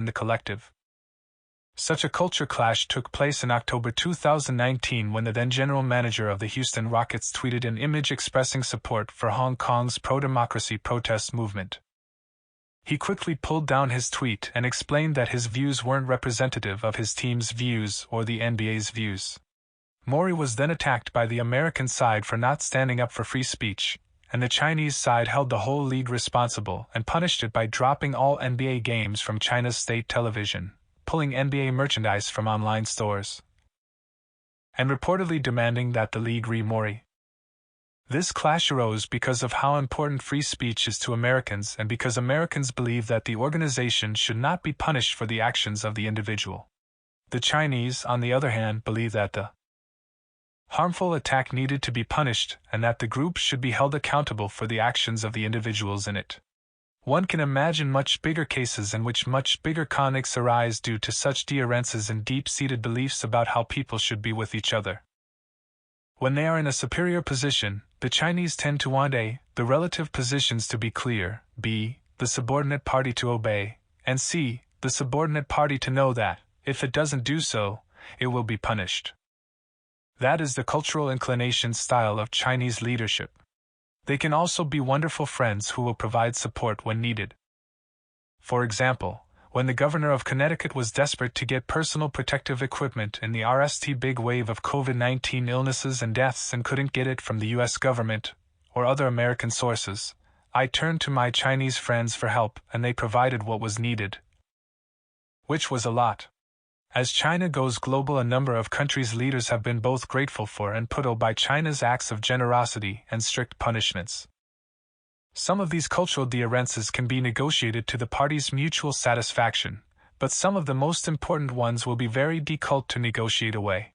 in the collective. Such a culture clash took place in October 2019 when the then general manager of the Houston Rockets tweeted an image expressing support for Hong Kong's pro-democracy protest movement. He quickly pulled down his tweet and explained that his views weren't representative of his team's views or the NBA's views. Morey was then attacked by the American side for not standing up for free speech, and the Chinese side held the whole league responsible and punished it by dropping all NBA games from China's state television, pulling NBA merchandise from online stores, and reportedly demanding that the league re-Morey. This clash arose because of how important free speech is to Americans and because Americans believe that the organization should not be punished for the actions of the individual. The Chinese, on the other hand, believe that the harmful attack needed to be punished and that the group should be held accountable for the actions of the individuals in it. One can imagine much bigger cases in which much bigger conflicts arise due to such differences in deep-seated beliefs about how people should be with each other. When they are in a superior position, the Chinese tend to want A, the relative positions to be clear, B, the subordinate party to obey, and C, the subordinate party to know that, if it doesn't do so, it will be punished. That is the cultural inclination style of Chinese leadership. They can also be wonderful friends who will provide support when needed. For example, when the governor of Connecticut was desperate to get personal protective equipment in the RST big wave of COVID-19 illnesses and deaths and couldn't get it from the US government or other American sources, I turned to my Chinese friends for help and they provided what was needed, which was a lot. As China goes global, a number of countries' leaders have been both grateful for and put by China's acts of generosity and strict punishments. Some of these cultural differences can be negotiated to the parties' mutual satisfaction, but some of the most important ones will be very difficult to negotiate away.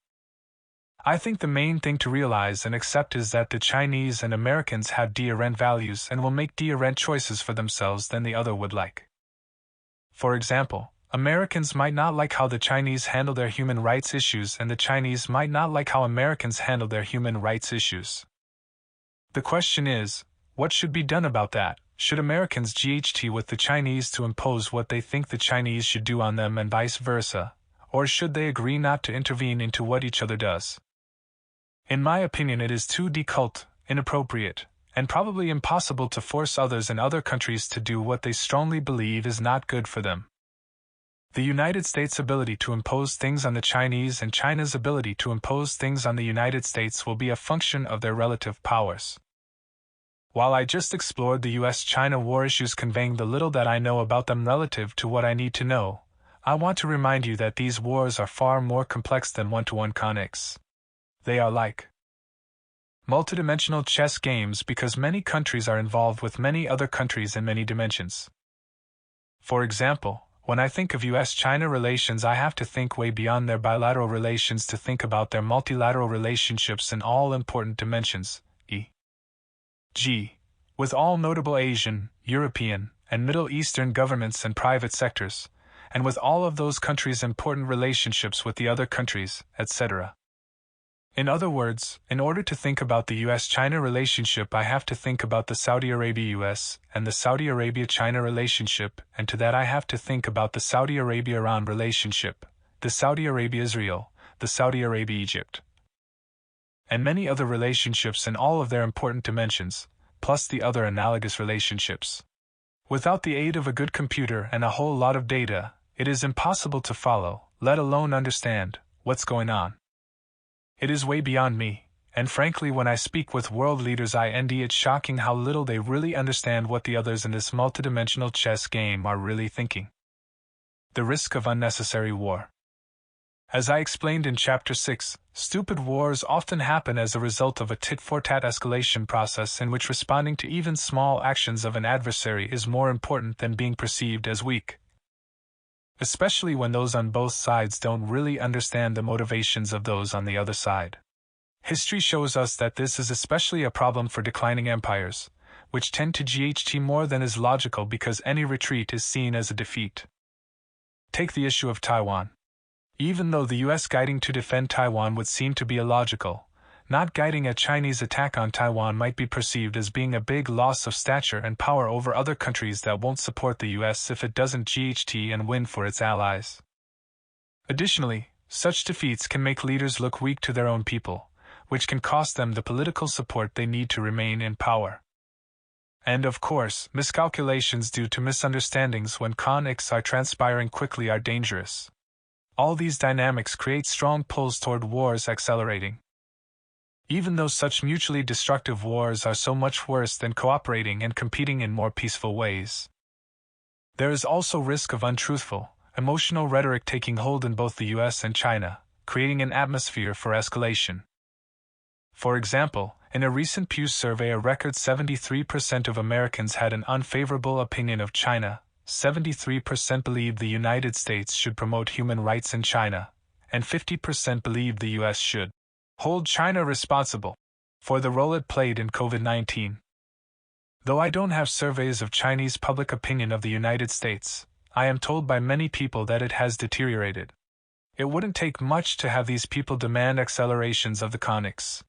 I think the main thing to realize and accept is that the Chinese and Americans have different values and will make different choices for themselves than the other would like. For example, Americans might not like how the Chinese handle their human rights issues, and the Chinese might not like how Americans handle their human rights issues. The question is, what should be done about that? Should Americans GHT with the Chinese to impose what they think the Chinese should do on them and vice versa, or should they agree not to intervene into what each other does? In my opinion, it is too difficult, inappropriate, and probably impossible to force others in other countries to do what they strongly believe is not good for them. The United States' ability to impose things on the Chinese and China's ability to impose things on the United States will be a function of their relative powers. While I just explored the US-China war issues, conveying the little that I know about them relative to what I need to know, I want to remind you that these wars are far more complex than one-to-one conflicts. They are like multidimensional chess games because many countries are involved with many other countries in many dimensions. For example, when I think of US-China relations, I have to think way beyond their bilateral relations to think about their multilateral relationships in all important dimensions, e.g., with all notable Asian, European, and Middle Eastern governments and private sectors, and with all of those countries' important relationships with the other countries, etc. In other words, in order to think about the US-China relationship, I have to think about the Saudi Arabia-US and the Saudi Arabia-China relationship, and to that I have to think about the Saudi Arabia-Iran relationship, the Saudi Arabia-Israel, the Saudi Arabia-Egypt, and many other relationships in all of their important dimensions, plus the other analogous relationships. Without the aid of a good computer and a whole lot of data, it is impossible to follow, let alone understand, what's going on. It is way beyond me, and frankly when I speak with world leaders it's shocking how little they really understand what the others in this multidimensional chess game are really thinking. The risk of unnecessary war. As I explained in Chapter 6, stupid wars often happen as a result of a tit-for-tat escalation process in which responding to even small actions of an adversary is more important than being perceived as weak. Especially when those on both sides don't really understand the motivations of those on the other side. History shows us that this is especially a problem for declining empires, which tend to GHT more than is logical because any retreat is seen as a defeat. Take the issue of Taiwan. Even though the US guiding to defend Taiwan would seem to be illogical, not guiding a Chinese attack on Taiwan might be perceived as being a big loss of stature and power over other countries that won't support the US if it doesn't GHT and win for its allies. Additionally, such defeats can make leaders look weak to their own people, which can cost them the political support they need to remain in power. And of course, miscalculations due to misunderstandings when conflicts are transpiring quickly are dangerous. All these dynamics create strong pulls toward wars accelerating. Even though such mutually destructive wars are so much worse than cooperating and competing in more peaceful ways. There is also risk of untruthful, emotional rhetoric taking hold in both the US and China, creating an atmosphere for escalation. For example, in a recent Pew survey, a record 73% of Americans had an unfavorable opinion of China, 73% believed the United States should promote human rights in China, and 50% believed the US should hold China responsible for the role it played in COVID-19. Though I don't have surveys of Chinese public opinion of the United States, I am told by many people that it has deteriorated. It wouldn't take much to have these people demand accelerations of the conflicts.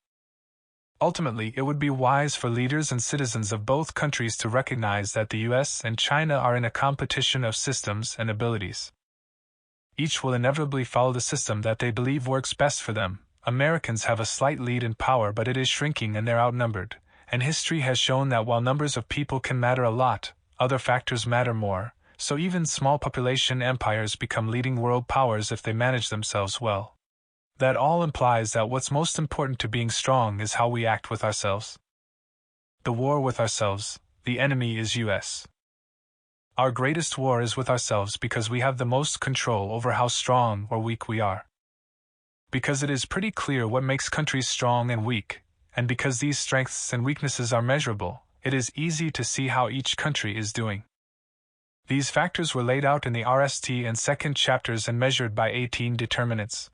Ultimately, it would be wise for leaders and citizens of both countries to recognize that the US and China are in a competition of systems and abilities. Each will inevitably follow the system that they believe works best for them. Americans have a slight lead in power, but it is shrinking and they're outnumbered, and history has shown that while numbers of people can matter a lot, other factors matter more, so even small population empires become leading world powers if they manage themselves well. That all implies that what's most important to being strong is how we act with ourselves. The war with ourselves, the enemy is US. Our greatest war is with ourselves because we have the most control over how strong or weak we are. Because it is pretty clear what makes countries strong and weak, and because these strengths and weaknesses are measurable, it is easy to see how each country is doing. These factors were laid out in the RST and second chapters and measured by 18 determinants.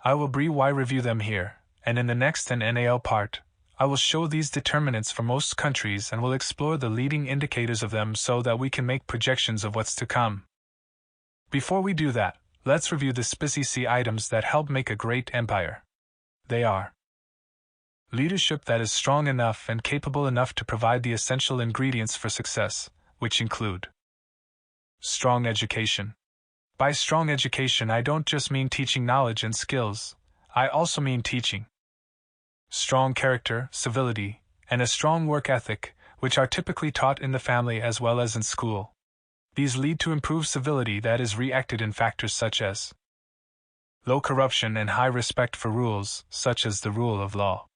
I will review them here, and in the next and NAL part, I will show these determinants for most countries and will explore the leading indicators of them so that we can make projections of what's to come. Before we do that, let's review the SPICC items that help make a great empire. They are: leadership that is strong enough and capable enough to provide the essential ingredients for success, which include strong education. By strong education, I don't just mean teaching knowledge and skills, I also mean teaching strong character, civility, and a strong work ethic, which are typically taught in the family as well as in school. These lead to improved civility that is reacted in factors such as low corruption and high respect for rules, such as the rule of law.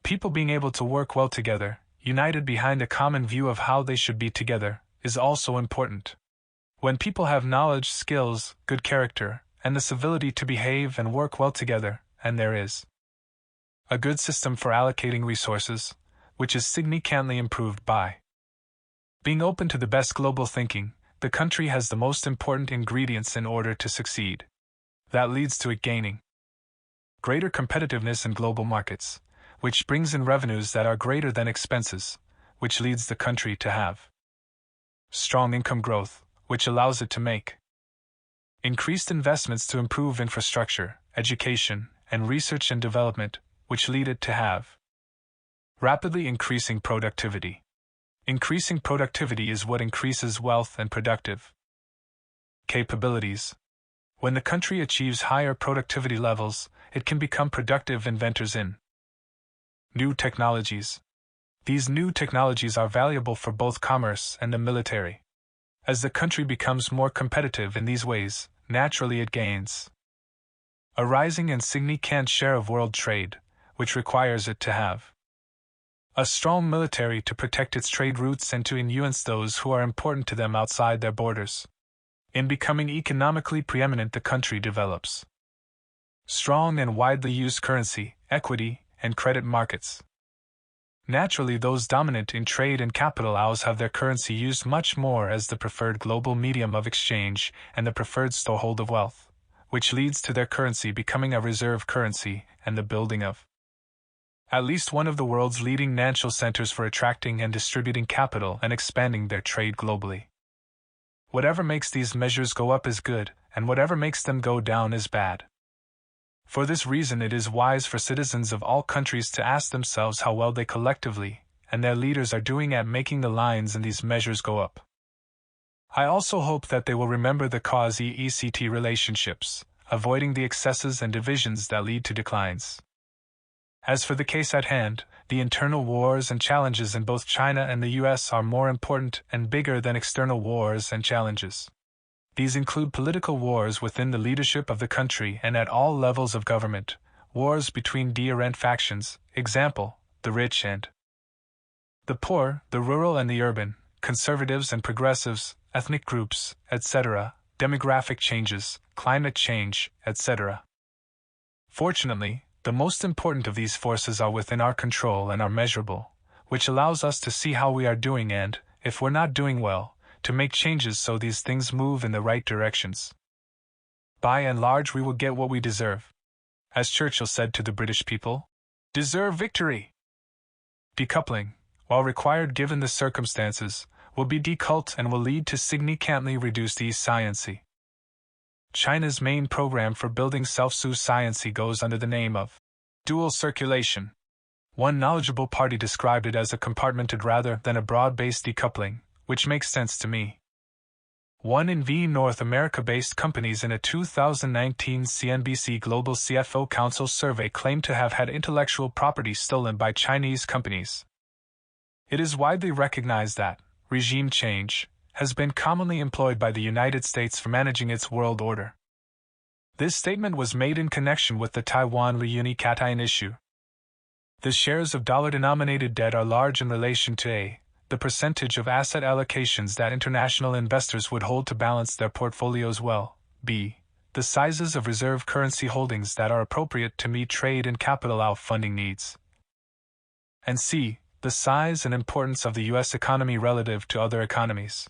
People being able to work well together, united behind a common view of how they should be together, is also important. When people have knowledge, skills, good character, and the civility to behave and work well together, and there is a good system for allocating resources, which is significantly improved by being open to the best global thinking, the country has the most important ingredients in order to succeed. That leads to it gaining greater competitiveness in global markets, which brings in revenues that are greater than expenses, which leads the country to have strong income growth, which allows it to make increased investments to improve infrastructure, education, and research and development, which lead it to have rapidly increasing productivity. Increasing productivity is what increases wealth and productive capabilities. When the country achieves higher productivity levels, it can become productive inventors in new technologies. These new technologies are valuable for both commerce and the military. As the country becomes more competitive in these ways, naturally it gains a rising and significant share of world trade, which requires it to have a strong military to protect its trade routes and to influence those who are important to them outside their borders. In becoming economically preeminent, the country develops strong and widely used currency, equity, and credit markets. Naturally, those dominant in trade and capital have their currency used much more as the preferred global medium of exchange and the preferred storehold of wealth, which leads to their currency becoming a reserve currency and the building of at least one of the world's leading financial centers for attracting and distributing capital and expanding their trade globally. Whatever makes these measures go up is good, and whatever makes them go down is bad. For this reason, it is wise for citizens of all countries to ask themselves how well they collectively, and their leaders are doing at making the lines in these measures go up. I also hope that they will remember the cause-EECT relationships, avoiding the excesses and divisions that lead to declines. As for the case at hand, the internal wars and challenges in both China and the US are more important and bigger than external wars and challenges. These include political wars within the leadership of the country and at all levels of government, wars between different factions, example, the rich and the poor, the rural and the urban, conservatives and progressives, ethnic groups, etc., demographic changes, climate change, etc. Fortunately, the most important of these forces are within our control and are measurable, which allows us to see how we are doing and, if we're not doing well, to make changes so these things move in the right directions. By and large, we will get what we deserve. As Churchill said to the British people, deserve victory. Decoupling, while required given the circumstances, will be decupled and will lead to significantly reduced e-sciency. China's main program for building self-sufficiency goes under the name of dual circulation. One knowledgeable party described it as a compartmented rather than a broad-based decoupling, which makes sense to me. One in North America-based companies in a 2019 CNBC Global CFO Council survey claimed to have had intellectual property stolen by Chinese companies. It is widely recognized that regime change has been commonly employed by the United States for managing its world order. This statement was made in connection with the Taiwan reunification issue. The shares of dollar-denominated debt are large in relation to a. The percentage of asset allocations that international investors would hold to balance their portfolios well, b. The sizes of reserve currency holdings that are appropriate to meet trade and capital outfunding needs, and c. The size and importance of the U.S. economy relative to other economies.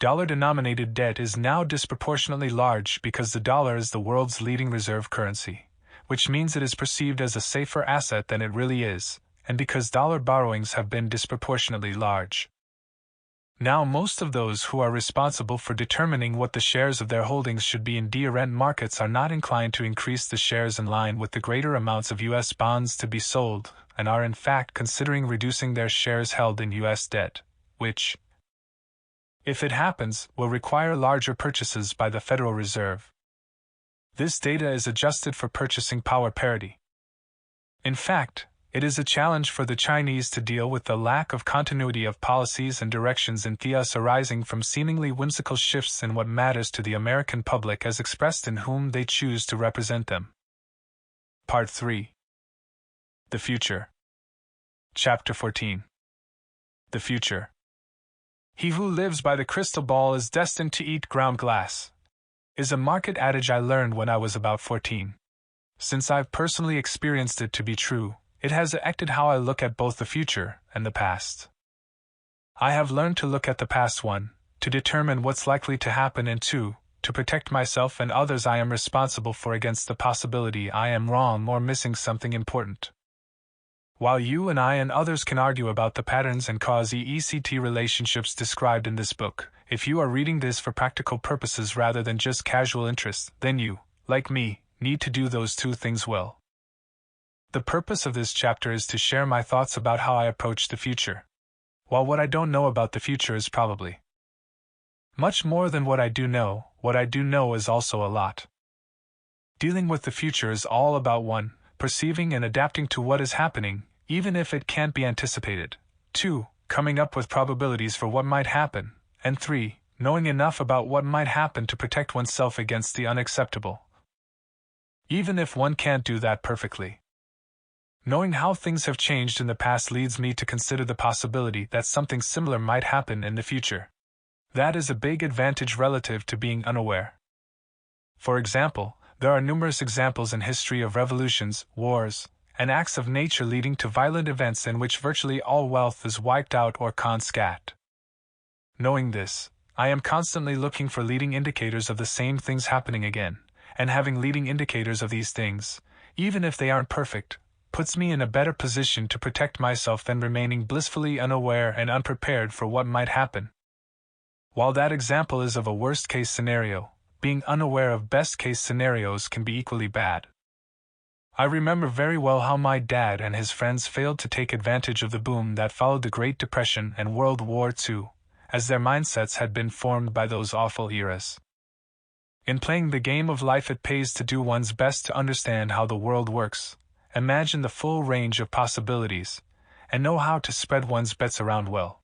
Dollar-denominated debt is now disproportionately large because the dollar is the world's leading reserve currency, which means it is perceived as a safer asset than it really is, and because dollar borrowings have been disproportionately large. Now most of those who are responsible for determining what the shares of their holdings should be in different markets are not inclined to increase the shares in line with the greater amounts of U.S. bonds to be sold, and are in fact considering reducing their shares held in U.S. debt, which, if it happens, will require larger purchases by the Federal Reserve. This data is adjusted for purchasing power parity. In fact, it is a challenge for the Chinese to deal with the lack of continuity of policies and directions in thus arising from seemingly whimsical shifts in what matters to the American public as expressed in whom they choose to represent them. Part 3. The Future. Chapter 14. The Future. He who lives by the crystal ball is destined to eat ground glass, is a market adage I learned when I was about 14. Since I've personally experienced it to be true, it has affected how I look at both the future and the past. I have learned to look at the past, 1, to determine what's likely to happen, and 2, to protect myself and others I am responsible for against the possibility I am wrong or missing something important. While you and I and others can argue about the patterns and cause-EECT relationships described in this book, if you are reading this for practical purposes rather than just casual interest, then you, like me, need to do those two things well. The purpose of this chapter is to share my thoughts about how I approach the future. While what I don't know about the future is probably much more than what I do know is also a lot. Dealing with the future is all about 1, perceiving and adapting to what is happening, even if it can't be anticipated, 2, coming up with probabilities for what might happen, and 3, knowing enough about what might happen to protect oneself against the unacceptable, even if one can't do that perfectly. Knowing how things have changed in the past leads me to consider the possibility that something similar might happen in the future. That is a big advantage relative to being unaware. For example, there are numerous examples in history of revolutions, wars, and acts of nature leading to violent events in which virtually all wealth is wiped out or confiscated. Knowing this, I am constantly looking for leading indicators of the same things happening again, and having leading indicators of these things, even if they aren't perfect, puts me in a better position to protect myself than remaining blissfully unaware and unprepared for what might happen. While that example is of a worst-case scenario, being unaware of best-case scenarios can be equally bad. I remember very well how my dad and his friends failed to take advantage of the boom that followed the Great Depression and World War II, as their mindsets had been formed by those awful eras. In playing the game of life, it pays to do one's best to understand how the world works, imagine the full range of possibilities, and know how to spread one's bets around well.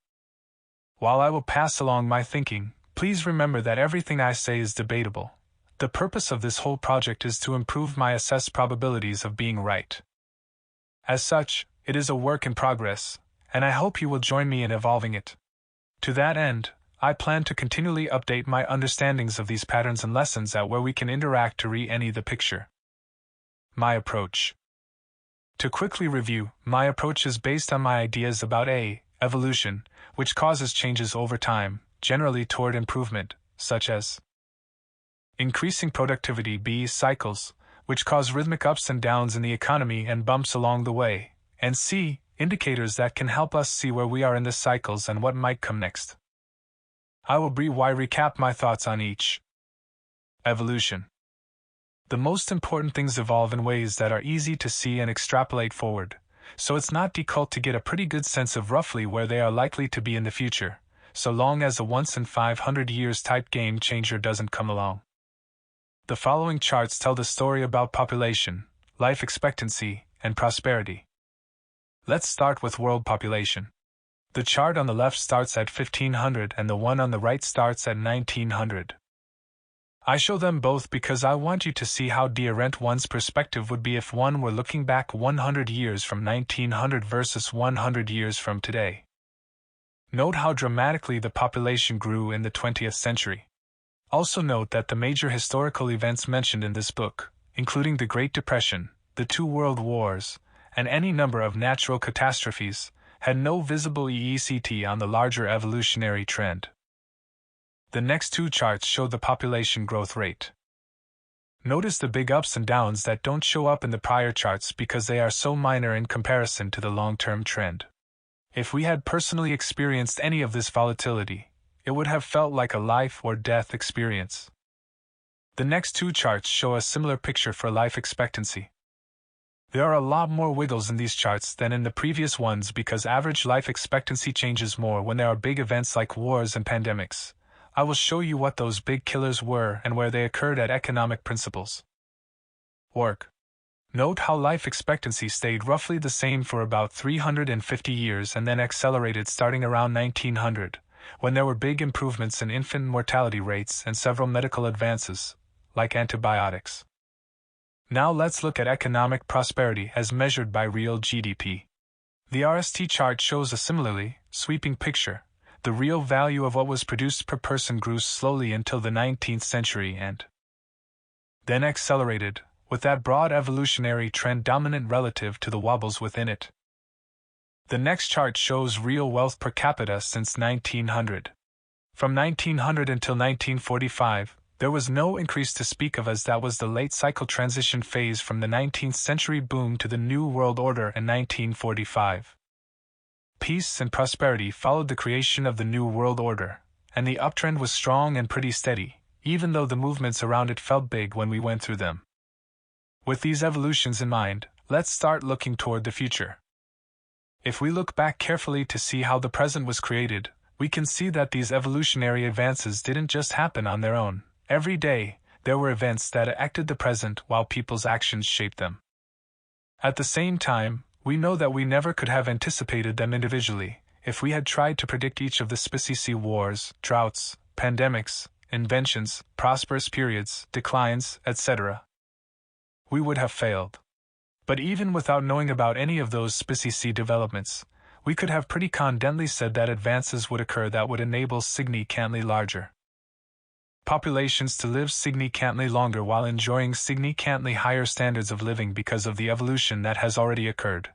While I will pass along my thinking, please remember that everything I say is debatable. The purpose of this whole project is to improve my assessed probabilities of being right. As such, it is a work in progress, and I hope you will join me in evolving it. To that end, I plan to continually update my understandings of these patterns and lessons at where we can interact to re-any the picture. My approach. To quickly review, my approach is based on my ideas about A, evolution, which causes changes over time, generally toward improvement, such as increasing productivity, B, cycles, which cause rhythmic ups and downs in the economy and bumps along the way, and C, indicators that can help us see where we are in the cycles and what might come next. I will recap my thoughts on each. Evolution. The most important things evolve in ways that are easy to see and extrapolate forward, so it's not difficult to get a pretty good sense of roughly where they are likely to be in the future, so long as a once-in-500 years type game changer doesn't come along. The following charts tell the story about population, life expectancy, and prosperity. Let's start with world population. The chart on the left starts at 1500 and the one on the right starts at 1900. I show them both because I want you to see how different one's perspective would be if one were looking back 100 years from 1900 versus 100 years from today. Note how dramatically the population grew in the 20th century. Also note that the major historical events mentioned in this book, including the Great Depression, the 2 World Wars, and any number of natural catastrophes, had no visible EECT on the larger evolutionary trend. The next 2 charts show the population growth rate. Notice the big ups and downs that don't show up in the prior charts because they are so minor in comparison to the long-term trend. If we had personally experienced any of this volatility, it would have felt like a life or death experience. The next 2 charts show a similar picture for life expectancy. There are a lot more wiggles in these charts than in the previous ones because average life expectancy changes more when there are big events like wars and pandemics. I will show you what those big killers were and where they occurred at economic principles. Work. Note how life expectancy stayed roughly the same for about 350 years and then accelerated starting around 1900. When there were big improvements in infant mortality rates and several medical advances, like antibiotics. Now let's look at economic prosperity as measured by real GDP. The RST chart shows a similarly sweeping picture. The real value of what was produced per person grew slowly until the 19th century and then accelerated, with that broad evolutionary trend dominant relative to the wobbles within it. The next chart shows real wealth per capita since 1900. From 1900 until 1945, there was no increase to speak of as that was the late cycle transition phase from the 19th century boom to the New World Order in 1945. Peace and prosperity followed the creation of the New World Order, and the uptrend was strong and pretty steady, even though the movements around it felt big when we went through them. With these evolutions in mind, let's start looking toward the future. If we look back carefully to see how the present was created, we can see that these evolutionary advances didn't just happen on their own. Every day, there were events that acted the present while people's actions shaped them. At the same time, we know that we never could have anticipated them individually. If we had tried to predict each of the species wars, droughts, pandemics, inventions, prosperous periods, declines, etc., we would have failed. But even without knowing about any of those species developments, we could have pretty confidently said that advances would occur that would enable significantly larger populations to live significantly longer while enjoying significantly higher standards of living because of the evolution that has already occurred,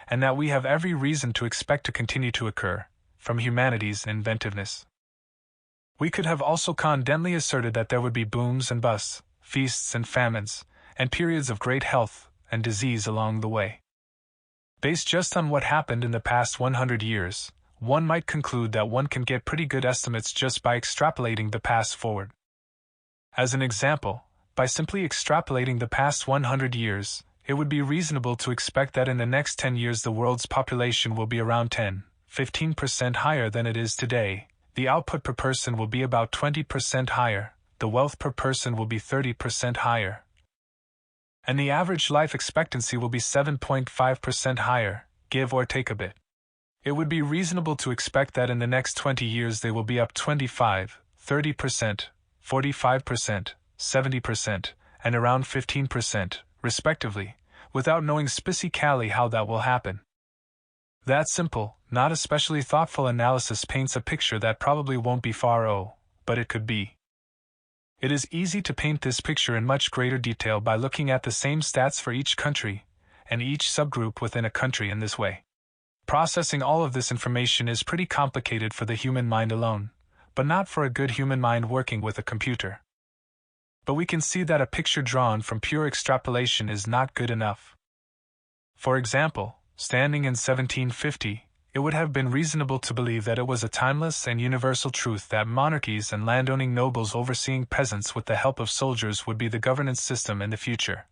and that we have every reason to expect to continue to occur, from humanity's inventiveness. We could have also confidently asserted that there would be booms and busts, feasts and famines, and periods of great health and disease along the way. Based just on what happened in the past 100 years, one might conclude that one can get pretty good estimates just by extrapolating the past forward. As an example, by simply extrapolating the past 100 years, it would be reasonable to expect that in the next 10 years the world's population will be around 10–15% higher than it is today, the output per person will be about 20% higher, the wealth per person will be 30% higher, and the average life expectancy will be 7.5% higher, give or take a bit. It would be reasonable to expect that in the next 20 years they will be up 25, 30%, 45%, 70%, and around 15%, respectively, without knowing specifically how that will happen. That simple, not especially thoughtful analysis paints a picture that probably won't be far, but it could be. It is easy to paint this picture in much greater detail by looking at the same stats for each country, and each subgroup within a country in this way. Processing all of this information is pretty complicated for the human mind alone, but not for a good human mind working with a computer. But we can see that a picture drawn from pure extrapolation is not good enough. For example, standing in 1750, it would have been reasonable to believe that it was a timeless and universal truth that monarchies and landowning nobles overseeing peasants with the help of soldiers would be the governance system in the future.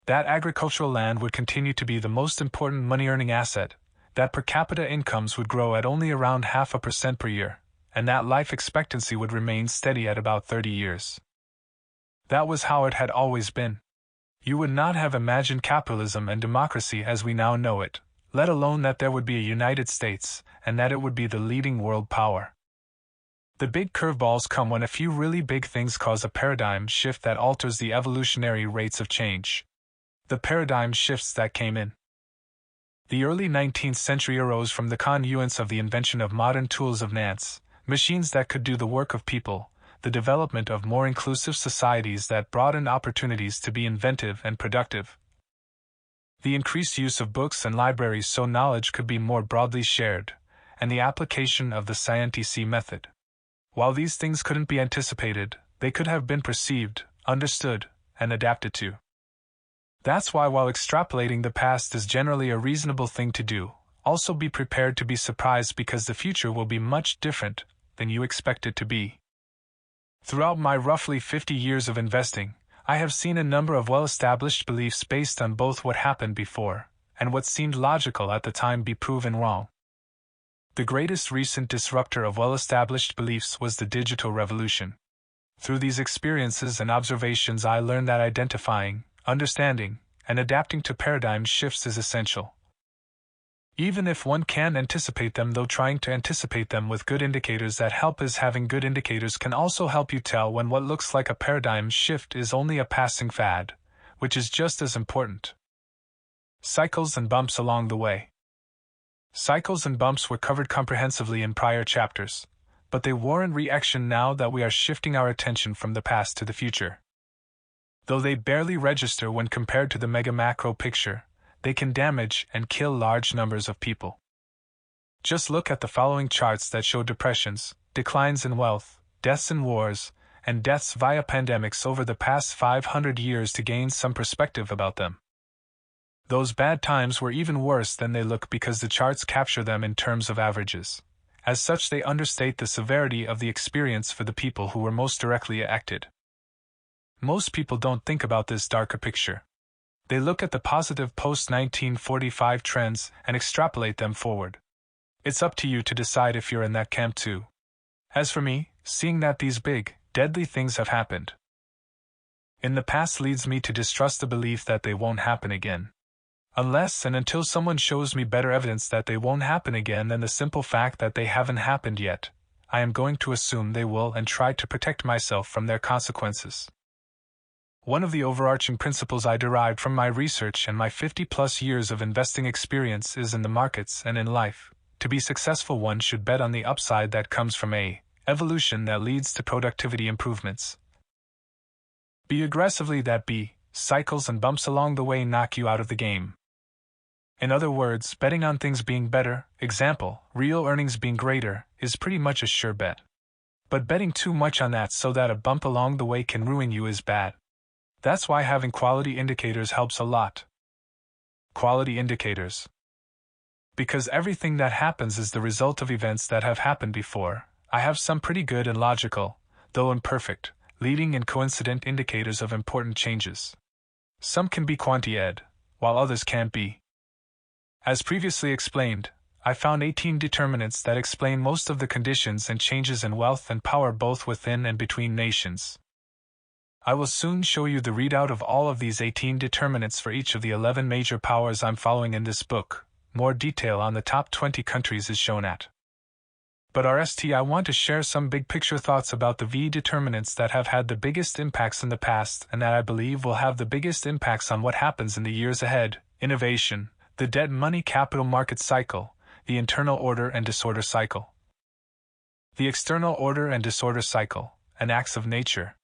That agricultural land would continue to be the most important money-earning asset, that per capita incomes would grow at only around 0.5% per year, and that life expectancy would remain steady at about 30 years. That was how it had always been. You would not have imagined capitalism and democracy as we now know it, let alone that there would be a United States, and that it would be the leading world power. The big curveballs come when a few really big things cause a paradigm shift that alters the evolutionary rates of change. The paradigm shifts that came in the early 19th century arose from the confluence of the invention of modern tools of Nance, machines that could do the work of people, the development of more inclusive societies that broadened opportunities to be inventive and productive, the increased use of books and libraries so knowledge could be more broadly shared, and the application of the scientific method. While these things couldn't be anticipated, they could have been perceived, understood, and adapted to. That's why while extrapolating the past is generally a reasonable thing to do, also be prepared to be surprised because the future will be much different than you expect it to be. Throughout my roughly 50 years of investing, I have seen a number of well-established beliefs based on both what happened before and what seemed logical at the time be proven wrong. The greatest recent disruptor of well-established beliefs was the digital revolution. Through these experiences and observations I learned that identifying, understanding, and adapting to paradigm shifts is essential. Even if one can anticipate them, though trying to anticipate them with good indicators that help is having good indicators can also help you tell when what looks like a paradigm shift is only a passing fad, which is just as important. Cycles and bumps along the way. Cycles and bumps were covered comprehensively in prior chapters, but they warrant reaction now that we are shifting our attention from the past to the future. Though they barely register when compared to the mega-macro picture, they can damage and kill large numbers of people. Just look at the following charts that show depressions, declines in wealth, deaths in wars, and deaths via pandemics over the past 500 years to gain some perspective about them. Those bad times were even worse than they look because the charts capture them in terms of averages. As such, they understate the severity of the experience for the people who were most directly affected. Most people don't think about this darker picture. They look at the positive post-1945 trends and extrapolate them forward. It's up to you to decide if you're in that camp too. As for me, seeing that these big, deadly things have happened in the past leads me to distrust the belief that they won't happen again. Unless and until someone shows me better evidence that they won't happen again than the simple fact that they haven't happened yet, I am going to assume they will and try to protect myself from their consequences. One of the overarching principles I derived from my research and my 50-plus years of investing experience is in the markets and in life. To be successful, one should bet on the upside that comes from evolution that leads to productivity improvements. Be aggressively that cycles and bumps along the way knock you out of the game. In other words, betting on things being better, example, real earnings being greater, is pretty much a sure bet. But betting too much on that so that a bump along the way can ruin you is bad. That's why having quality indicators helps a lot. Quality indicators. Because everything that happens is the result of events that have happened before, I have some pretty good and logical, though imperfect, leading and coincident indicators of important changes. Some can be quanti-ed, while others can't be. As previously explained, I found 18 determinants that explain most of the conditions and changes in wealth and power both within and between nations. I will soon show you the readout of all of these 18 determinants for each of the 11 major powers I'm following in this book. More detail on the top 20 countries is shown at. But I want to share some big picture thoughts about the V determinants that have had the biggest impacts in the past and that I believe will have the biggest impacts on what happens in the years ahead: innovation, the debt money capital market cycle, the internal order and disorder cycle. The external order and disorder cycle, and acts of nature.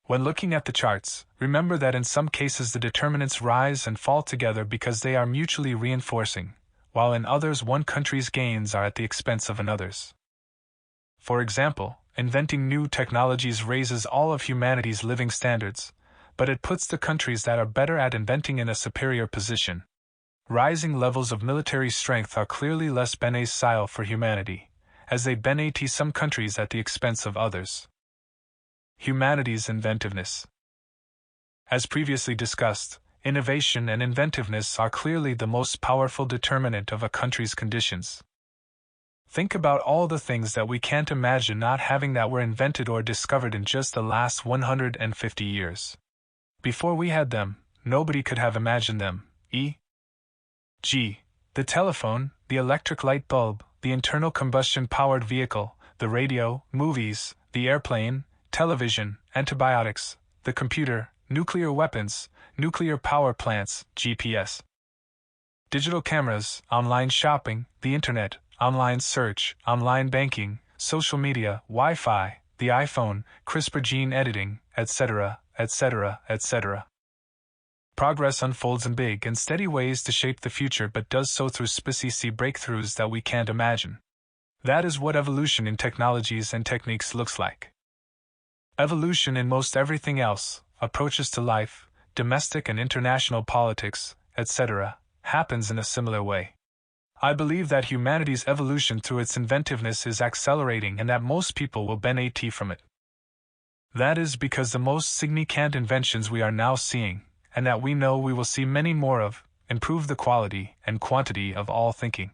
When looking at the charts, remember that in some cases the determinants rise and fall together because they are mutually reinforcing, while in others one country's gains are at the expense of another's. For example, inventing new technologies raises all of humanity's living standards, but it puts the countries that are better at inventing in a superior position. Rising levels of military strength are clearly less beneficial for humanity, as they benefit some countries at the expense of others. Humanity's inventiveness. As previously discussed, innovation and inventiveness are clearly the most powerful determinant of a country's conditions. Think about all the things that we can't imagine not having that were invented or discovered in just the last 150 years. Before we had them, nobody could have imagined them. E.g., the telephone, the electric light bulb, the internal combustion-powered vehicle, the radio, movies, the airplane, television, antibiotics, the computer, nuclear weapons, nuclear power plants, GPS, digital cameras, online shopping, the internet, online search, online banking, social media, Wi-Fi, the iPhone, CRISPR gene editing, etc., etc., etc. Progress unfolds in big and steady ways to shape the future, but does so through specific breakthroughs that we can't imagine. That is what evolution in technologies and techniques looks like. Evolution in most everything else, approaches to life, domestic and international politics, etc., happens in a similar way. I believe that humanity's evolution through its inventiveness is accelerating and that most people will benefit from it. That is because the most significant inventions we are now seeing, and that we know we will see many more of, improve the quality and quantity of all thinking.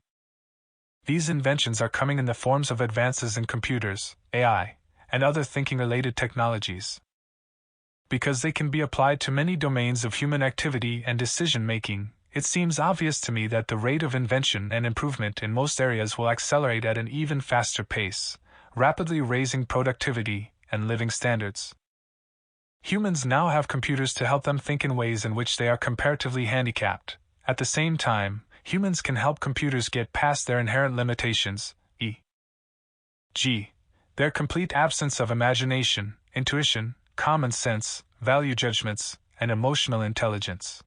These inventions are coming in the forms of advances in computers, AI, and other thinking-related technologies. Because they can be applied to many domains of human activity and decision-making, it seems obvious to me that the rate of invention and improvement in most areas will accelerate at an even faster pace, rapidly raising productivity and living standards. Humans now have computers to help them think in ways in which they are comparatively handicapped. At the same time, humans can help computers get past their inherent limitations, e.g., their complete absence of imagination, intuition, common sense, value judgments, and emotional intelligence.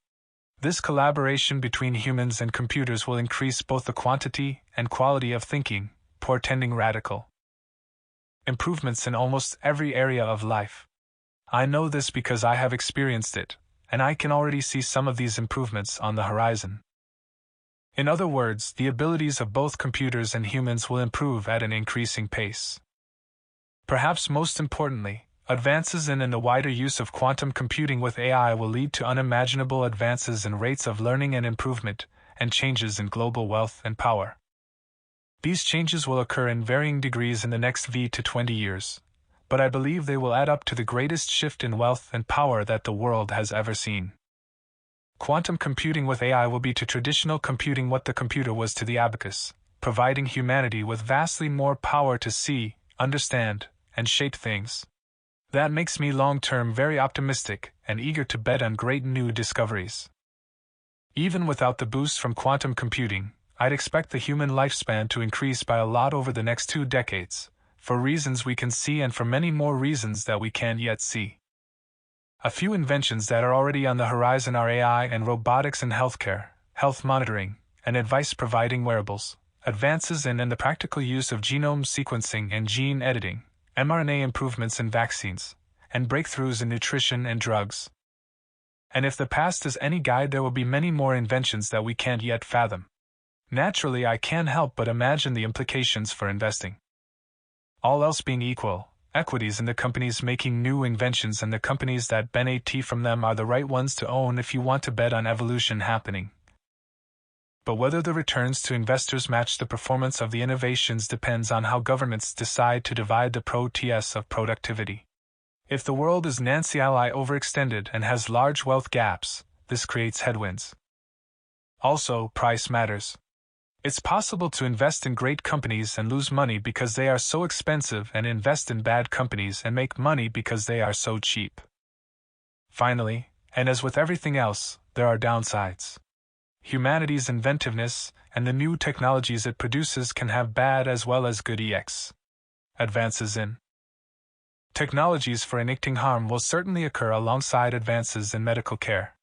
This collaboration between humans and computers will increase both the quantity and quality of thinking, portending radical improvements in almost every area of life. I know this because I have experienced it, and I can already see some of these improvements on the horizon. In other words, the abilities of both computers and humans will improve at an increasing pace. Perhaps most importantly, advances in and the wider use of quantum computing with AI will lead to unimaginable advances in rates of learning and improvement, and changes in global wealth and power. These changes will occur in varying degrees in the next 20 years, but I believe they will add up to the greatest shift in wealth and power that the world has ever seen. Quantum computing with AI will be to traditional computing what the computer was to the abacus, providing humanity with vastly more power to see, understand, and shape things. That makes me long-term very optimistic and eager to bet on great new discoveries. Even without the boost from quantum computing, I'd expect the human lifespan to increase by a lot over the next 2 decades, for reasons we can see and for many more reasons that we can't yet see. A few inventions that are already on the horizon are AI and robotics in healthcare, health monitoring, and advice-providing wearables, advances in and the practical use of genome sequencing and gene editing, mRNA improvements in vaccines, and breakthroughs in nutrition and drugs. And if the past is any guide, there will be many more inventions that we can't yet fathom. Naturally, I can't help but imagine the implications for investing. All else being equal, equities in the companies making new inventions and the companies that benefit from them are the right ones to own if you want to bet on evolution happening. But whether the returns to investors match the performance of the innovations depends on how governments decide to divide the process of productivity. If the world is Nancy Ally overextended and has large wealth gaps, this creates headwinds. Also, price matters. It's possible to invest in great companies and lose money because they are so expensive and invest in bad companies and make money because they are so cheap. Finally, and as with everything else, there are downsides. Humanity's inventiveness and the new technologies it produces can have bad as well as good EX. Advances in technologies for enacting harm will certainly occur alongside advances in medical care.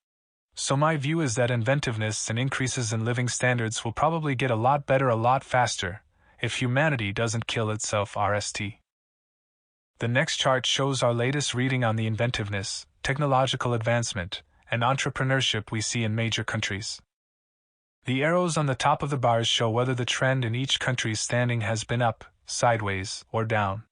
So my view is that inventiveness and increases in living standards will probably get a lot better a lot faster, if humanity doesn't kill itself RST. The next chart shows our latest reading on the inventiveness, technological advancement, and entrepreneurship we see in major countries. The arrows on the top of the bars show whether the trend in each country's standing has been up, sideways, or down.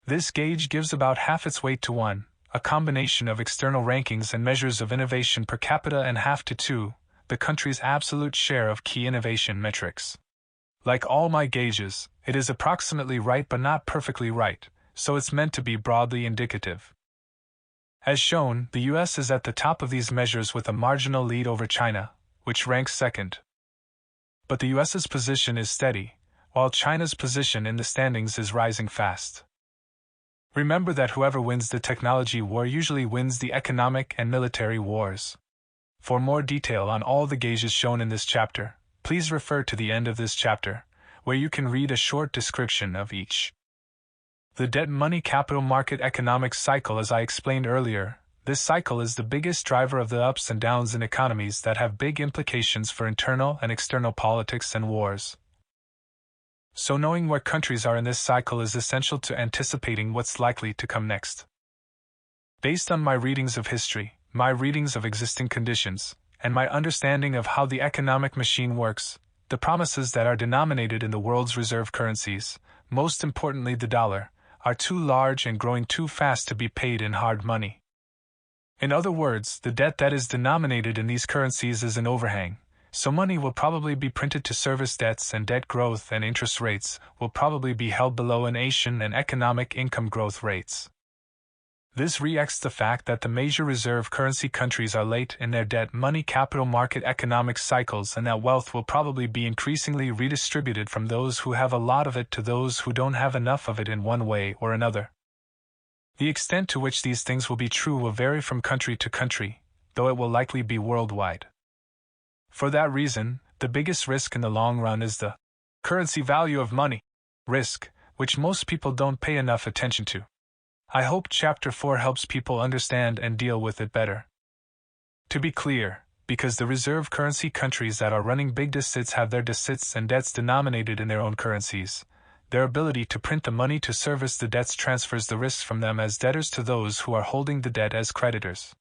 This gauge gives about half its weight to 1, a combination of external rankings and measures of innovation per capita, and half to 2, the country's absolute share of key innovation metrics. Like all my gauges, it is approximately right but not perfectly right, so it's meant to be broadly indicative. As shown, the US is at the top of these measures with a marginal lead over China, which ranks second. But the US's position is steady, while China's position in the standings is rising fast. Remember that whoever wins the technology war usually wins the economic and military wars. For more detail on all the gauges shown in this chapter, please refer to the end of this chapter, where you can read a short description of each. The debt money capital market economic cycle. As I explained earlier, this cycle is the biggest driver of the ups and downs in economies that have big implications for internal and external politics and wars. So knowing where countries are in this cycle is essential to anticipating what's likely to come next. Based on my readings of history, my readings of existing conditions, and my understanding of how the economic machine works, the promises that are denominated in the world's reserve currencies, most importantly the dollar, are too large and growing too fast to be paid in hard money. In other words, the debt that is denominated in these currencies is an overhang. So money will probably be printed to service debts, and debt growth and interest rates will probably be held below inflation and economic income growth rates. This reacts the fact that the major reserve currency countries are late in their debt money capital market economic cycles, and that wealth will probably be increasingly redistributed from those who have a lot of it to those who don't have enough of it in one way or another. The extent to which these things will be true will vary from country to country, though it will likely be worldwide. For that reason, the biggest risk in the long run is the currency value of money risk, which most people don't pay enough attention to. I hope Chapter 4 helps people understand and deal with it better. To be clear, because the reserve currency countries that are running big deficits have their deficits and debts denominated in their own currencies, their ability to print the money to service the debts transfers the risks from them as debtors to those who are holding the debt as creditors.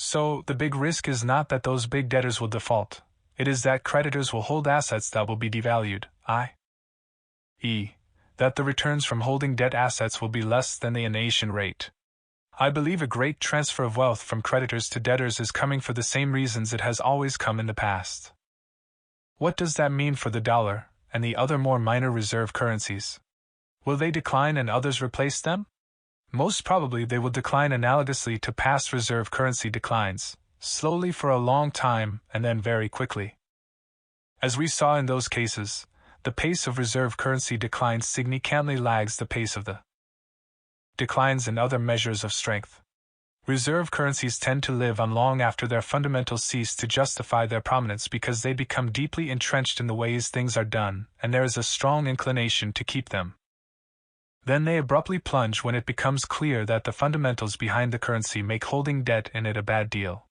So, the big risk is not that those big debtors will default, it is that creditors will hold assets that will be devalued, i.e., that the returns from holding debt assets will be less than the inflation rate. I believe a great transfer of wealth from creditors to debtors is coming for the same reasons it has always come in the past. What does that mean for the dollar and the other more minor reserve currencies? Will they decline and others replace them? Most probably they will decline analogously to past reserve currency declines, slowly for a long time and then very quickly. As we saw in those cases, the pace of reserve currency declines significantly lags the pace of the declines in other measures of strength. Reserve currencies tend to live on long after their fundamentals cease to justify their prominence because they become deeply entrenched in the ways things are done, and there is a strong inclination to keep them. Then they abruptly plunge when it becomes clear that the fundamentals behind the currency make holding debt in it a bad deal.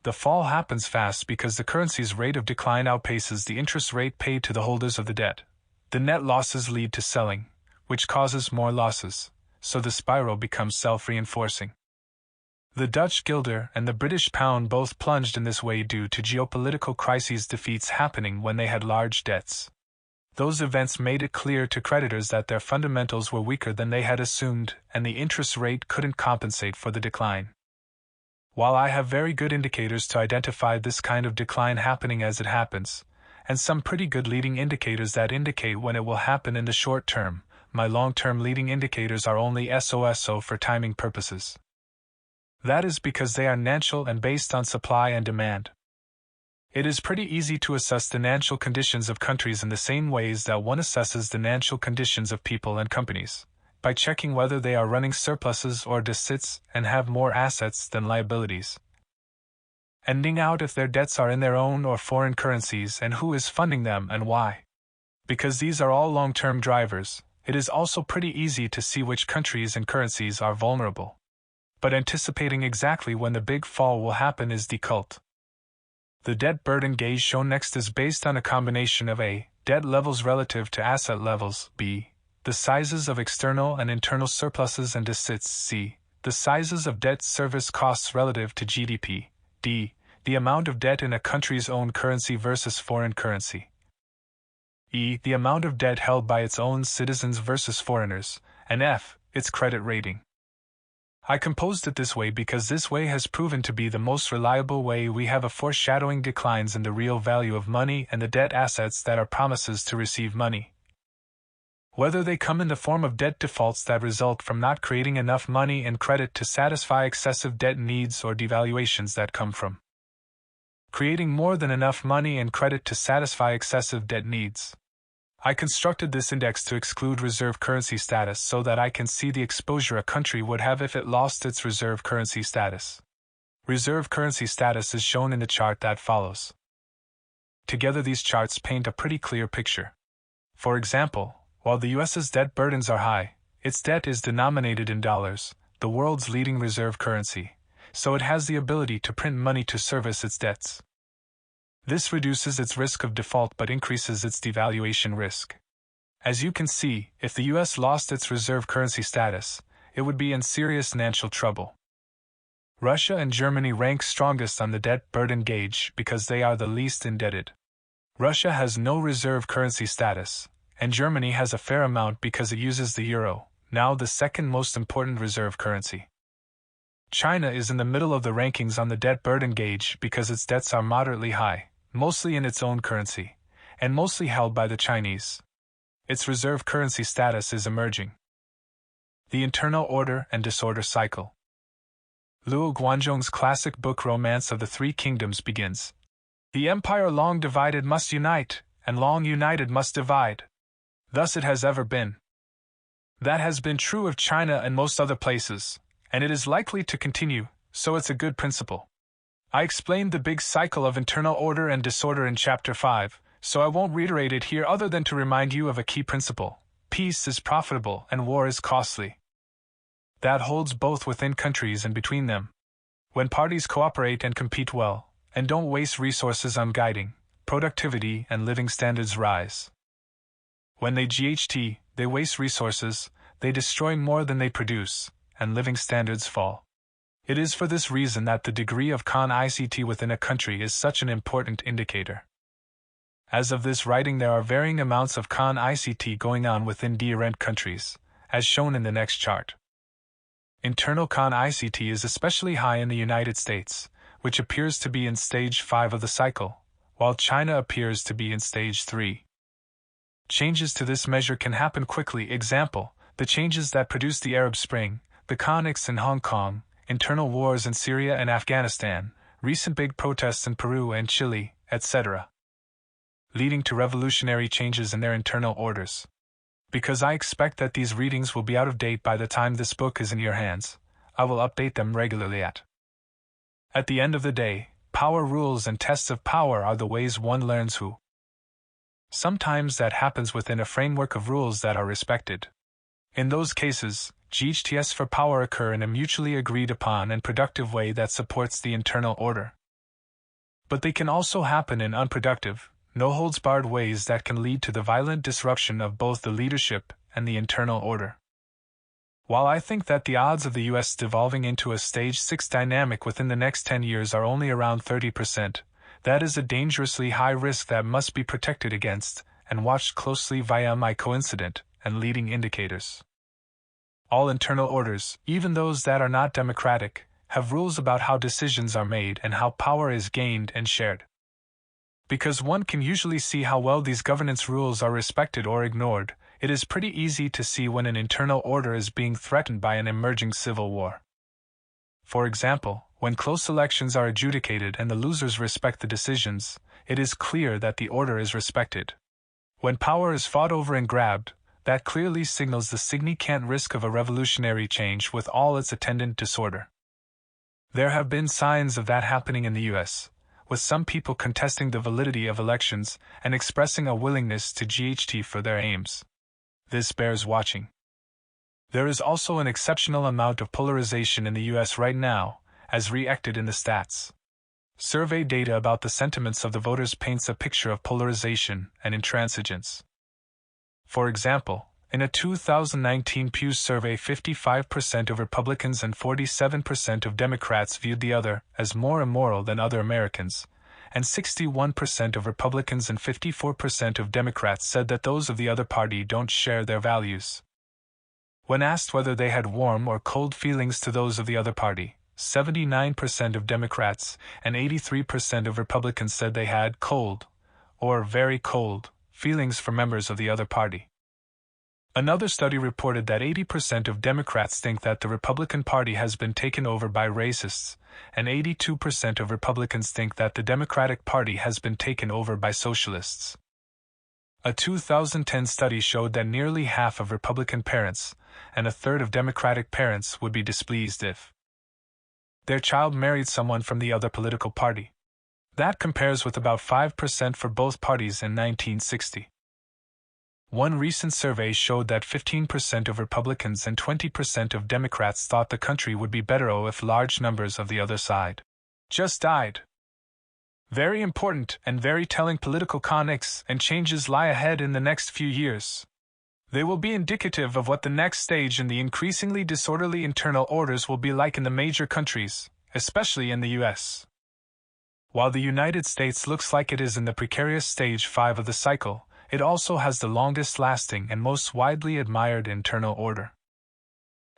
The fall happens fast because the currency's rate of decline outpaces the interest rate paid to the holders of the debt. The net losses lead to selling, which causes more losses, so the spiral becomes self-reinforcing. The Dutch guilder and the British pound both plunged in this way due to geopolitical crises defeats happening when they had large debts. Those events made it clear to creditors that their fundamentals were weaker than they had assumed, and the interest rate couldn't compensate for the decline. While I have very good indicators to identify this kind of decline happening as it happens, and some pretty good leading indicators that indicate when it will happen in the short term, my long-term leading indicators are only SOSO for timing purposes. That is because they are natural and based on supply and demand. It is pretty easy to assess the natural conditions of countries in the same ways that one assesses the natural conditions of people and companies, by checking whether they are running surpluses or deficits and have more assets than liabilities. Ending out if their debts are in their own or foreign currencies and who is funding them and why. Because these are all long-term drivers, it is also pretty easy to see which countries and currencies are vulnerable. But anticipating exactly when the big fall will happen is difficult. The debt burden gauge shown next is based on a combination of A. Debt levels relative to asset levels, B. The sizes of external and internal surpluses and deficits, C. The sizes of debt service costs relative to GDP, D. The amount of debt in a country's own currency versus foreign currency, E. The amount of debt held by its own citizens versus foreigners, and F. Its credit rating. I composed it this way because this way has proven to be the most reliable way we have of foreshadowing declines in the real value of money and the debt assets that are promises to receive money. Whether they come in the form of debt defaults that result from not creating enough money and credit to satisfy excessive debt needs or devaluations that come from creating more than enough money and credit to satisfy excessive debt needs. I constructed this index to exclude reserve currency status so that I can see the exposure a country would have if it lost its reserve currency status. Reserve currency status is shown in the chart that follows. Together these charts paint a pretty clear picture. For example, while the US's debt burdens are high, its debt is denominated in dollars, the world's leading reserve currency, so it has the ability to print money to service its debts. This reduces its risk of default but increases its devaluation risk. As you can see, if the US lost its reserve currency status, it would be in serious financial trouble. Russia and Germany rank strongest on the debt burden gauge because they are the least indebted. Russia has no reserve currency status, and Germany has a fair amount because it uses the euro, now the second most important reserve currency. China is in the middle of the rankings on the debt burden gauge because its debts are moderately high, mostly in its own currency, and mostly held by the Chinese. Its reserve currency status is emerging. The Internal Order and Disorder Cycle. Luo Guanzhong's classic book Romance of the Three Kingdoms begins. The empire long divided must unite, and long united must divide. Thus it has ever been. That has been true of China and most other places, and it is likely to continue, so it's a good principle. I explained the big cycle of internal order and disorder in Chapter 5, so I won't reiterate it here other than to remind you of a key principle. Peace is profitable and war is costly. That holds both within countries and between them. When parties cooperate and compete well, and don't waste resources on guiding, productivity and living standards rise. When they GHT, they waste resources, they destroy more than they produce, and living standards fall. It is for this reason that the degree of con-ICT within a country is such an important indicator. As of this writing, there are varying amounts of con-ICT going on within different countries, as shown in the next chart. Internal con-ICT is especially high in the United States, which appears to be in stage 5 of the cycle, while China appears to be in stage 3. Changes to this measure can happen quickly. Example, the changes that produced the Arab Spring, the conflicts in Hong Kong, internal wars in Syria and Afghanistan, recent big protests in Peru and Chile, etc., leading to revolutionary changes in their internal orders. Because I expect that these readings will be out of date by the time this book is in your hands, I will update them regularly At the end of the day, power rules and tests of power are the ways one learns who. Sometimes that happens within a framework of rules that are respected. In those cases, GHTs for power occur in a mutually agreed upon and productive way that supports the internal order. But they can also happen in unproductive, no-holds-barred ways that can lead to the violent disruption of both the leadership and the internal order. While I think that the odds of the US devolving into a stage 6 dynamic within the next 10 years are only around 30%, that is a dangerously high risk that must be protected against, and watched closely via my coincident and leading indicators. All internal orders, even those that are not democratic, have rules about how decisions are made and how power is gained and shared. Because one can usually see how well these governance rules are respected or ignored, it is pretty easy to see when an internal order is being threatened by an emerging civil war. For example, when close elections are adjudicated and the losers respect the decisions, it is clear that the order is respected. When power is fought over and grabbed, that clearly signals the significant risk of a revolutionary change with all its attendant disorder. There have been signs of that happening in the US, with some people contesting the validity of elections and expressing a willingness to GHT for their aims. This bears watching. There is also an exceptional amount of polarization in the US right now, as reacted in the stats. Survey data about the sentiments of the voters paints a picture of polarization and intransigence. For example, in a 2019 Pew survey, 55% of Republicans and 47% of Democrats viewed the other as more immoral than other Americans, and 61% of Republicans and 54% of Democrats said that those of the other party don't share their values. When asked whether they had warm or cold feelings to those of the other party, 79% of Democrats and 83% of Republicans said they had cold, or very cold, feelings for members of the other party. Another study reported that 80% of Democrats think that the Republican Party has been taken over by racists, and 82% of Republicans think that the Democratic Party has been taken over by socialists. A 2010 study showed that nearly half of Republican parents and a third of Democratic parents would be displeased if their child married someone from the other political party. That compares with about 5% for both parties in 1960. One recent survey showed that 15% of Republicans and 20% of Democrats thought the country would be better off if large numbers of the other side just died. Very important and very telling political connects and changes lie ahead in the next few years. They will be indicative of what the next stage in the increasingly disorderly internal orders will be like in the major countries, especially in the US. While the United States looks like it is in the precarious stage 5 of the cycle, it also has the longest-lasting and most widely admired internal order.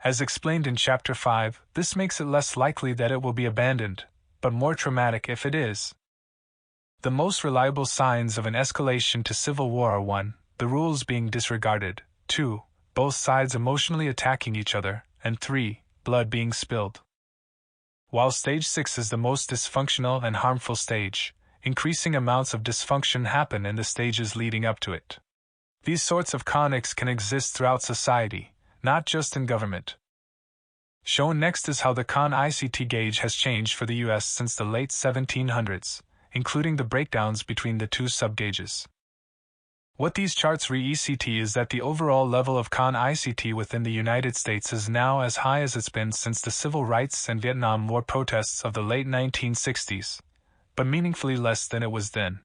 As explained in Chapter 5, this makes it less likely that it will be abandoned, but more traumatic if it is. The most reliable signs of an escalation to civil war are 1. The rules being disregarded, 2. Both sides emotionally attacking each other, and 3. Blood being spilled. While Stage 6 is the most dysfunctional and harmful stage, increasing amounts of dysfunction happen in the stages leading up to it. These sorts of connects can exist throughout society, not just in government. Shown next is how the con-ICT gauge has changed for the US since the late 1700s, including the breakdowns between the two subgauges. What these charts re-ECT is that the overall level of con-ICT within the United States is now as high as it's been since the Civil Rights and Vietnam War protests of the late 1960s, but meaningfully less than it was then.